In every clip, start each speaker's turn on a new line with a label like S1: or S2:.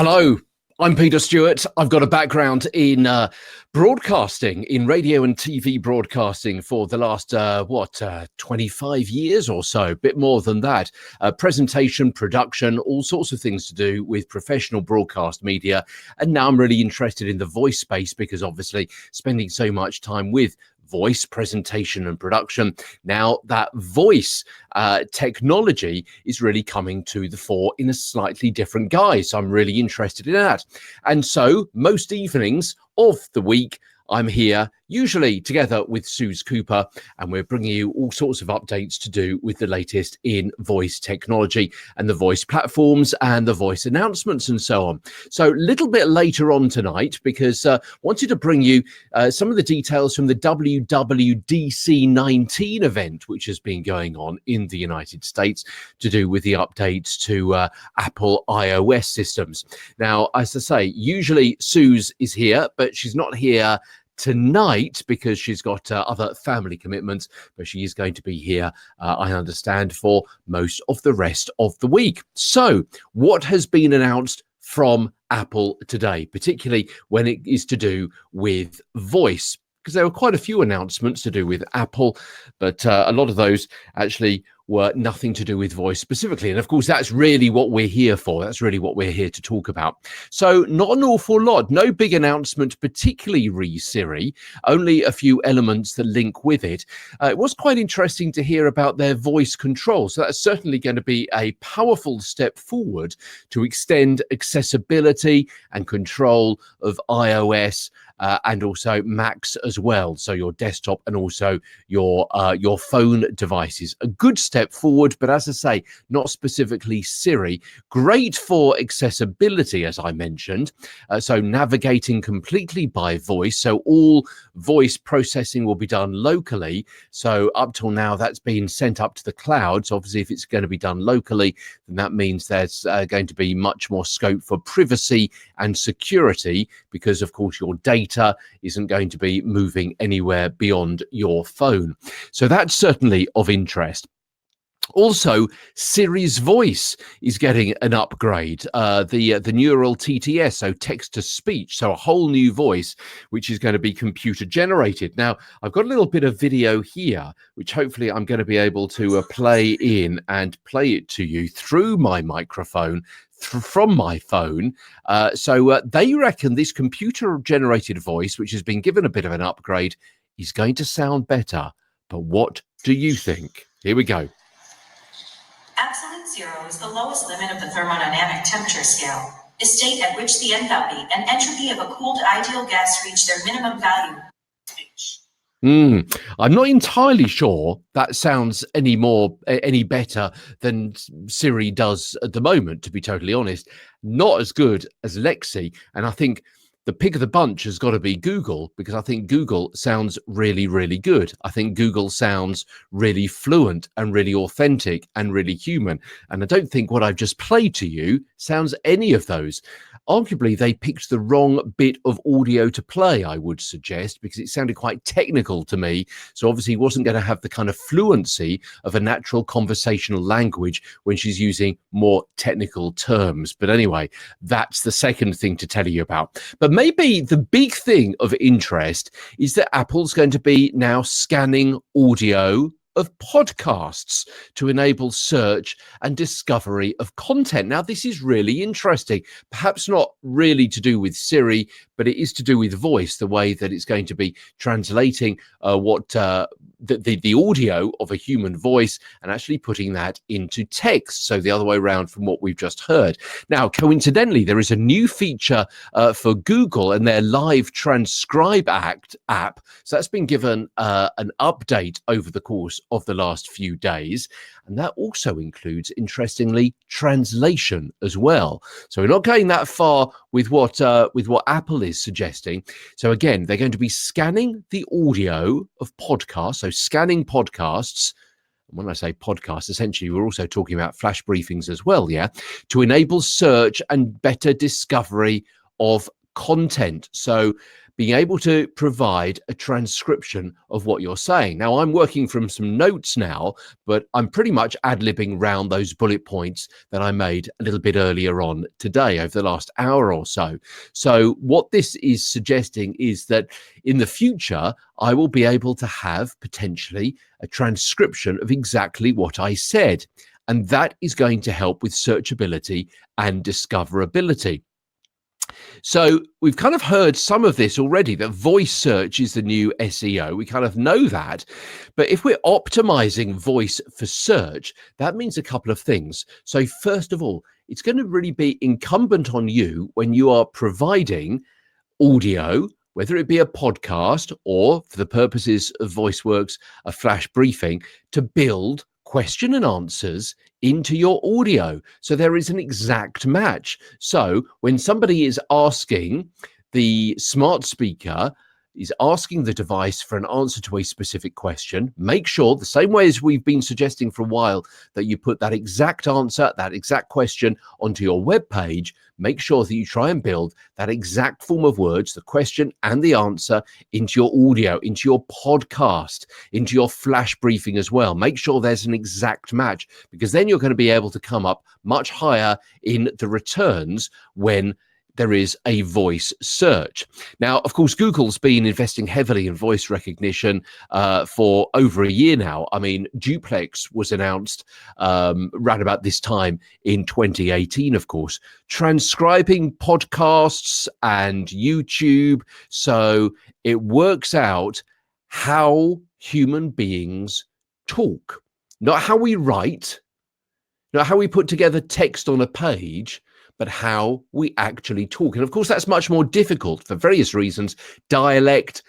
S1: Hello, I'm Peter Stewart. I've got a background in broadcasting, in radio and TV broadcasting for the last, 25 years or so, a bit more than that. Presentation, production, all sorts of things to do with professional broadcast media. And now I'm really interested in the voice space because obviously spending so much time with voice presentation and production. Now that voice technology is really coming to the fore in a slightly different guise. So I'm really interested in that. And so most evenings of the week, I'm here usually together with Suze Cooper, and we're bringing you all sorts of updates to do with the latest in voice technology and the voice platforms and the voice announcements and so on. So a little bit later on tonight, because wanted to bring you some of the details from the WWDC19 event, which has been going on in the United States to do with the updates to Apple iOS systems. Now, as I say, usually Suze is here, but she's not here tonight because she's got other family commitments, but she is going to be here, I understand, for most of the rest of the week. So what has been announced from Apple today, particularly when it is to do with voice? Because there were quite a few announcements to do with Apple, but a lot of those actually were nothing to do with voice specifically. And of course, that's really what we're here for. That's really what we're here to talk about. So not an awful lot, no big announcement, particularly Siri, only a few elements that link with it. It was quite interesting to hear about their voice control. So that's certainly going to be a powerful step forward to extend accessibility and control of iOS and also Macs as well. So your desktop and also your phone devices. A good step forward, but as I say, not specifically Siri. Great for accessibility, as I mentioned. So navigating completely by voice. So all voice processing will be done locally. So up till now, that's been sent up to the cloud. So obviously, if it's going to be done locally, then that means there's going to be much more scope for privacy and security, because of course your data isn't going to be moving anywhere beyond your phone. So that's certainly of interest. Also, Siri's voice is getting an upgrade, the neural TTS, so text to speech, so a whole new voice, which is going to be computer generated. Now, I've got a little bit of video here, which hopefully I'm going to be able to play in and play it to you through my microphone from my phone. So they reckon this computer generated voice, which has been given a bit of an upgrade, is going to sound better. But what do you think? Here we go.
S2: Absolute zero is the lowest limit of the thermodynamic temperature scale, a state at which the enthalpy and entropy of a cooled ideal gas reach their minimum value.
S1: I'm not entirely sure that sounds any better than Siri does at the moment, to be totally honest. Not as good as Lexi, and I think the pick of the bunch has got to be Google, because I think Google sounds really, really good. I think Google sounds really fluent and really authentic and really human. And I don't think what I've just played to you sounds any of those. Arguably, they picked the wrong bit of audio to play, I would suggest, because it sounded quite technical to me. So obviously, it wasn't going to have the kind of fluency of a natural conversational language when she's using more technical terms. But anyway, that's the second thing to tell you about. But maybe the big thing of interest is that Apple's going to be now scanning audio of podcasts to enable search and discovery of content. Now, this is really interesting, perhaps not really to do with Siri, but it is to do with voice, the way that it's going to be translating the audio of a human voice and actually putting that into text. So the other way around from what we've just heard. Now, coincidentally, there is a new feature for Google and their live transcribe app. So that's been given an update over the course of the last few days. And that also includes, interestingly, translation as well. So we're not going that far with what Apple is suggesting. So again, they're going to be scanning the audio of podcasts, so scanning podcasts. And when I say podcast, essentially, we're also talking about flash briefings as well, yeah, to enable search and better discovery of content. So being able to provide a transcription of what you're saying. Now, I'm working from some notes now, but I'm pretty much ad-libbing round those bullet points that I made a little bit earlier on today over the last hour or so. So what this is suggesting is that in the future, I will be able to have potentially a transcription of exactly what I said. And that is going to help with searchability and discoverability. So we've kind of heard some of this already, that voice search is the new SEO. We kind of know that. But if we're optimizing voice for search, that means a couple of things. So first of all, it's going to really be incumbent on you when you are providing audio, whether it be a podcast or, for the purposes of VoiceWorks, a flash briefing, to build question and answers into your audio so there is an exact match. So when somebody is asking, the smart speaker is asking the device for an answer to a specific question, make sure, the same way as we've been suggesting for a while, that you put that exact answer, that exact question onto your web page. Make sure that you try and build that exact form of words, the question and the answer, into your audio, into your podcast, into your flash briefing as well. Make sure there's an exact match, because then you're going to be able to come up much higher in the returns when there is a voice search. Now, of course, Google's been investing heavily in voice recognition for over a year now. I mean, Duplex was announced right about this time in 2018, of course, transcribing podcasts and YouTube. So it works out how human beings talk, not how we write, not how we put together text on a page, but how we actually talk. And of course, that's much more difficult for various reasons: dialect,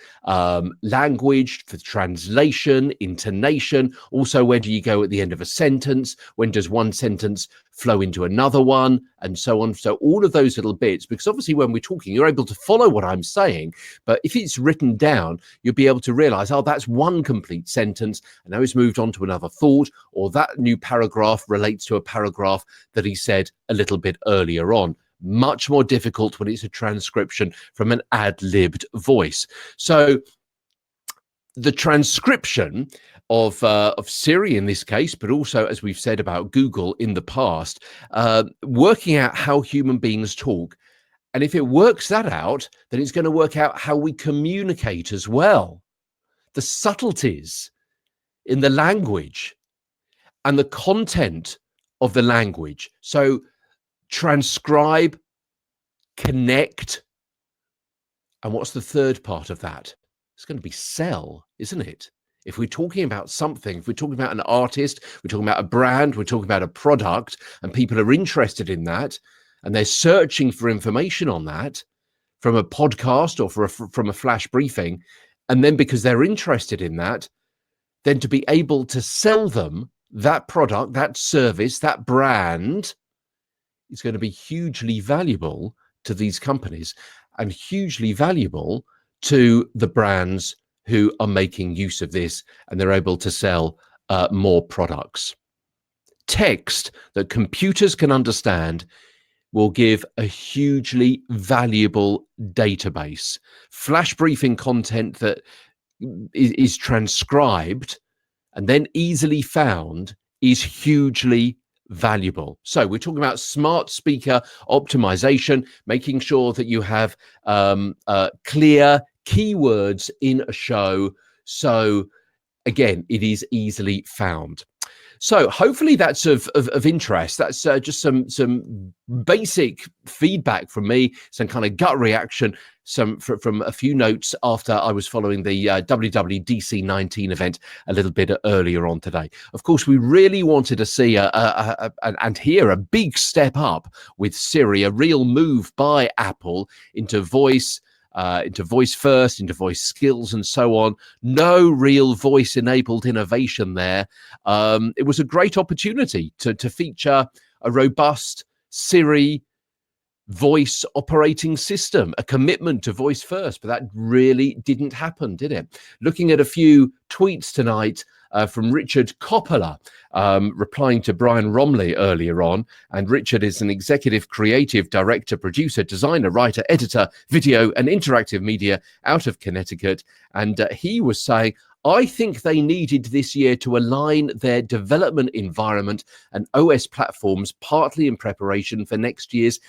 S1: language, for translation, intonation. Also, where do you go at the end of a sentence? When does one sentence flow into another one? And so on. So all of those little bits, because obviously when we're talking, you're able to follow what I'm saying. But if it's written down, you'll be able to realize, oh, that's one complete sentence, and now he's moved on to another thought, or that new paragraph relates to a paragraph that he said a little bit earlier on. Much more difficult when it's a transcription from an ad-libbed voice. So the transcription of Siri in this case, but also, as we've said about Google in the past, working out how human beings talk. And if it works that out, then it's going to work out how we communicate as well. The subtleties in the language and the content of the language. So transcribe, connect. And what's the third part of that? It's going to be sell, isn't it? If we're talking about something, if we're talking about an artist, we're talking about a brand, we're talking about a product, and people are interested in that, and they're searching for information on that from a podcast or from a flash briefing, and then because they're interested in that, then to be able to sell them that product, that service, that brand is going to be hugely valuable to these companies and hugely valuable to the brands who are making use of this, and they're able to sell more products. Text that computers can understand will give a hugely valuable database. Flash briefing content that is transcribed and then easily found is hugely valuable. So we're talking about smart speaker optimization, making sure that you have clear keywords in a show. So again, it is easily found. So hopefully that's of interest. That's just some basic feedback from me, some kind of gut reaction, from a few notes after I was following the WWDC19 event a little bit earlier on today. Of course, we really wanted to see and hear a big step up with Siri, a real move by Apple into voice first, into voice skills and so on. No real voice enabled innovation there. It was a great opportunity to feature a robust Siri voice operating system, a commitment to voice first, but that really didn't happen, did it? Looking at a few tweets tonight from Richard Coppola, replying to Brian Romley earlier on. And Richard is an executive creative director, producer, designer, writer, editor, video and interactive media out of Connecticut. And he was saying, I think they needed this year to align their development environment and OS platforms, partly in preparation for next year's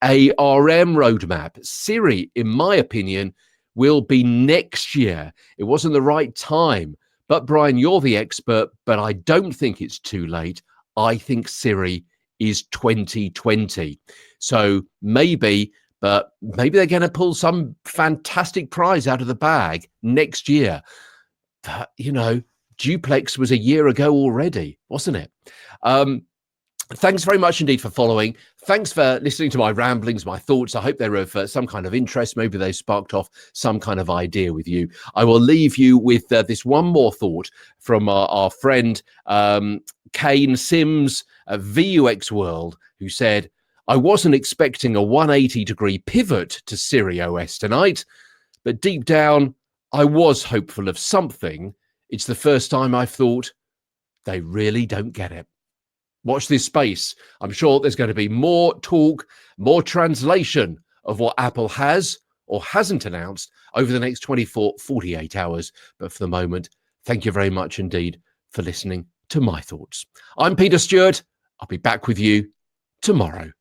S1: ARM roadmap. Siri, in my opinion, will be next year. It wasn't the right time. But Brian, you're the expert, but I don't think it's too late. I think Siri is 2020. So maybe they're going to pull some fantastic prize out of the bag next year. But, Duplex was a year ago already, wasn't it? Thanks very much indeed for following. Thanks for listening to my ramblings, my thoughts. I hope they're of some kind of interest. Maybe they sparked off some kind of idea with you. I will leave you with this one more thought from our friend Kane Sims at VUX World, who said, I wasn't expecting a 180-degree pivot to Siri OS tonight, but deep down, I was hopeful of something. It's the first time I've thought they really don't get it. Watch this space. I'm sure there's going to be more talk, more translation of what Apple has or hasn't announced over the next 48 hours. But for the moment, thank you very much indeed for listening to my thoughts. I'm Peter Stewart. I'll be back with you tomorrow.